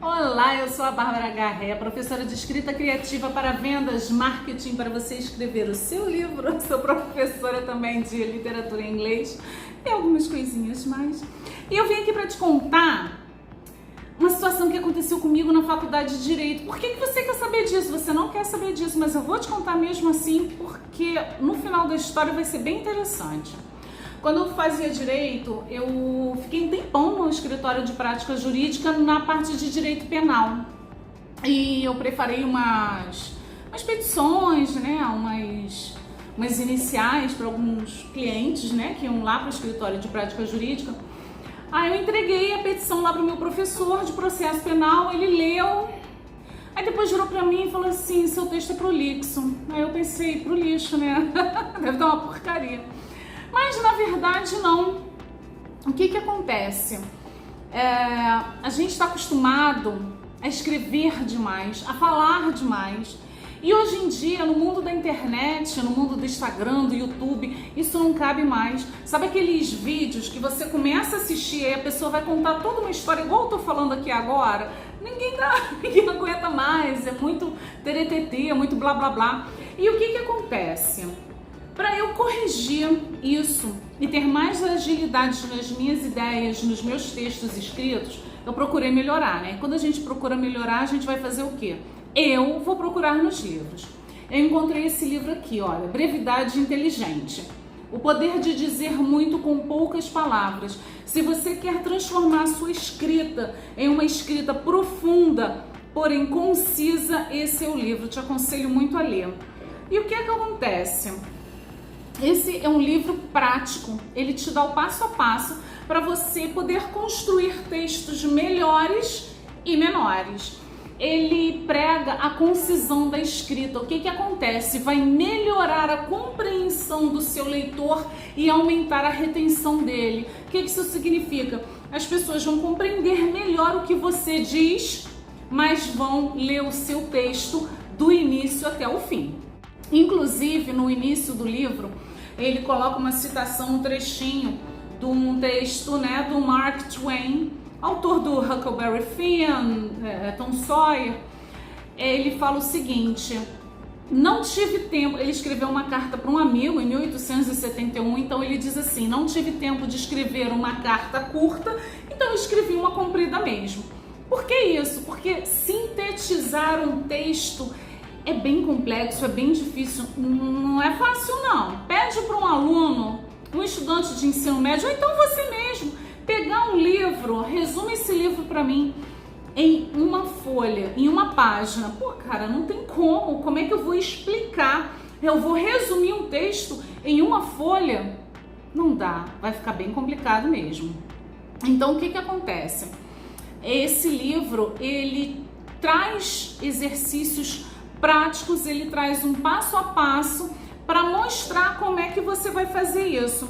Olá, eu sou a Bárbara Garré, professora de escrita criativa para vendas, marketing para você escrever o seu livro. Sou professora também de literatura em inglês e algumas coisinhas mais. E eu vim aqui para te contar uma situação que aconteceu comigo na faculdade de Direito. Por que você quer saber disso? Você não quer saber disso, mas eu vou te contar mesmo assim, porque no final da história vai ser bem interessante. Quando eu fazia Direito, eu fiquei um tempão no escritório de prática jurídica na parte de Direito Penal. E eu preparei umas petições, né, umas iniciais para alguns clientes, né, que iam lá para o escritório de prática jurídica. Aí eu entreguei a petição lá para o meu professor de processo penal, ele leu, aí depois virou para mim e falou assim: seu texto é prolixo. Aí eu pensei, pro lixo, né, deve dar uma porcaria. Mas na verdade não. O que acontece? A gente está acostumado a escrever demais, a falar demais. E hoje em dia, no mundo da internet, no mundo do Instagram, do YouTube, isso não cabe mais. Sabe aqueles vídeos que você começa a assistir e a pessoa vai contar toda uma história, igual eu tô falando aqui agora? Ninguém aguenta mais, é muito teretetê, é muito blá blá blá. E o que acontece? Para eu corrigir isso e ter mais agilidade nas minhas ideias, nos meus textos escritos, eu procurei melhorar, né? Quando a gente procura melhorar, a gente vai fazer o quê? Eu vou procurar nos livros. Eu encontrei esse livro aqui, olha, Brevidade Inteligente. O poder de dizer muito com poucas palavras. Se você quer transformar a sua escrita em uma escrita profunda, porém concisa, esse é o livro. Te aconselho muito a ler. E o que acontece? Esse é um livro prático, ele te dá o passo a passo para você poder construir textos melhores e menores. Ele prega a concisão da escrita. O que acontece? Vai melhorar a compreensão do seu leitor e aumentar a retenção dele. O que isso significa? As pessoas vão compreender melhor o que você diz, mas vão ler o seu texto do início até o fim. Inclusive, no início do livro, ele coloca uma citação, um trechinho de um texto, né, do Mark Twain, autor do Huckleberry Finn, Tom Sawyer. Ele fala o seguinte: não tive tempo. Ele escreveu uma carta para um amigo em 1871, então ele diz assim: não tive tempo de escrever uma carta curta, então eu escrevi uma comprida mesmo. Por que isso? Porque sintetizar um texto é bem complexo, é bem difícil, não é fácil não. Pede para um aluno, um estudante de ensino médio, ou então você mesmo, pegar um livro, resume esse livro para mim em uma folha, em uma página. Pô, cara, não tem como é que eu vou explicar? Eu vou resumir um texto em uma folha? Não dá, vai ficar bem complicado mesmo. Então o que acontece? Esse livro, ele traz exercícios práticos, ele traz um passo a passo para mostrar como é que você vai fazer isso.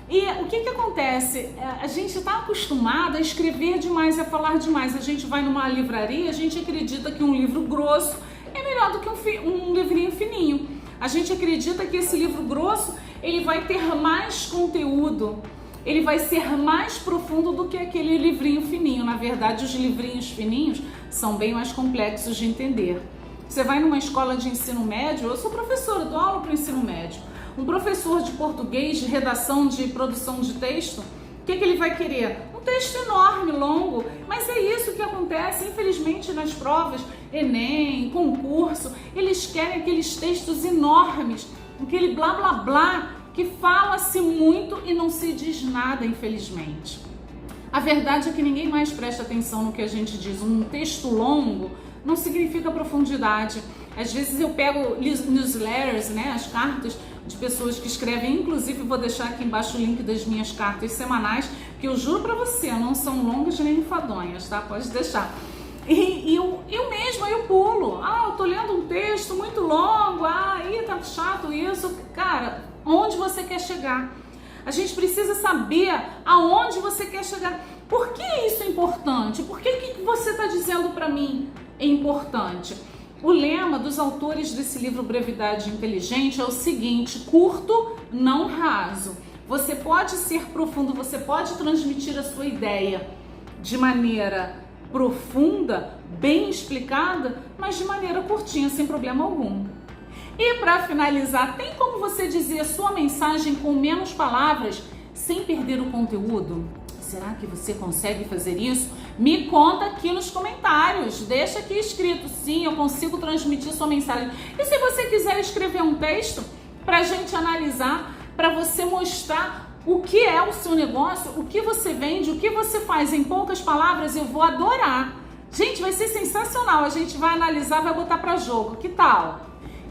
E o que acontece? A gente está acostumado a escrever demais, a falar demais. A gente vai numa livraria, a gente acredita que um livro grosso é melhor do que um livrinho fininho. A gente acredita que esse livro grosso, ele vai ter mais conteúdo, ele vai ser mais profundo do que aquele livrinho fininho. Na verdade, os livrinhos fininhos são bem mais complexos de entender. Você vai numa escola de ensino médio, eu sou professora, dou aula para o ensino médio. Um professor de português, de redação, de produção de texto, o que ele vai querer? Um texto enorme, longo, mas é isso que acontece, infelizmente, nas provas, Enem, concurso, eles querem aqueles textos enormes, aquele blá blá blá, que fala-se muito e não se diz nada, infelizmente. A verdade é que ninguém mais presta atenção no que a gente diz. Um texto longo não significa profundidade. Às vezes eu pego newsletters, né, as cartas de pessoas que escrevem, inclusive vou deixar aqui embaixo o link das minhas cartas semanais, que eu juro pra você, não são longas nem enfadonhas, tá? Pode deixar. E eu mesma, eu pulo. Eu tô lendo um texto muito longo, tá chato isso. Cara, onde você quer chegar? A gente precisa saber aonde você quer chegar. Por que isso é importante? Por que você está dizendo para mim é importante? O lema dos autores desse livro Brevidade Inteligente é o seguinte: curto, não raso. Você pode ser profundo, você pode transmitir a sua ideia de maneira profunda, bem explicada, mas de maneira curtinha, sem problema algum. E para finalizar, tem como você dizer a sua mensagem com menos palavras, sem perder o conteúdo? Será que você consegue fazer isso? Me conta aqui nos comentários, deixa aqui escrito, sim, eu consigo transmitir sua mensagem. E se você quiser escrever um texto para a gente analisar, para você mostrar o que é o seu negócio, o que você vende, o que você faz em poucas palavras, eu vou adorar. Gente, vai ser sensacional, a gente vai analisar, vai botar para jogo, que tal?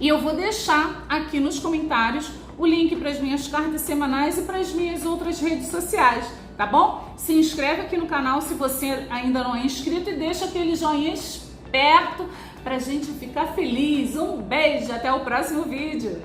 E eu vou deixar aqui nos comentários o link para as minhas cartas semanais e para as minhas outras redes sociais, tá bom? Se inscreve aqui no canal se você ainda não é inscrito e deixa aquele joinha esperto pra gente ficar feliz. Um beijo, até o próximo vídeo!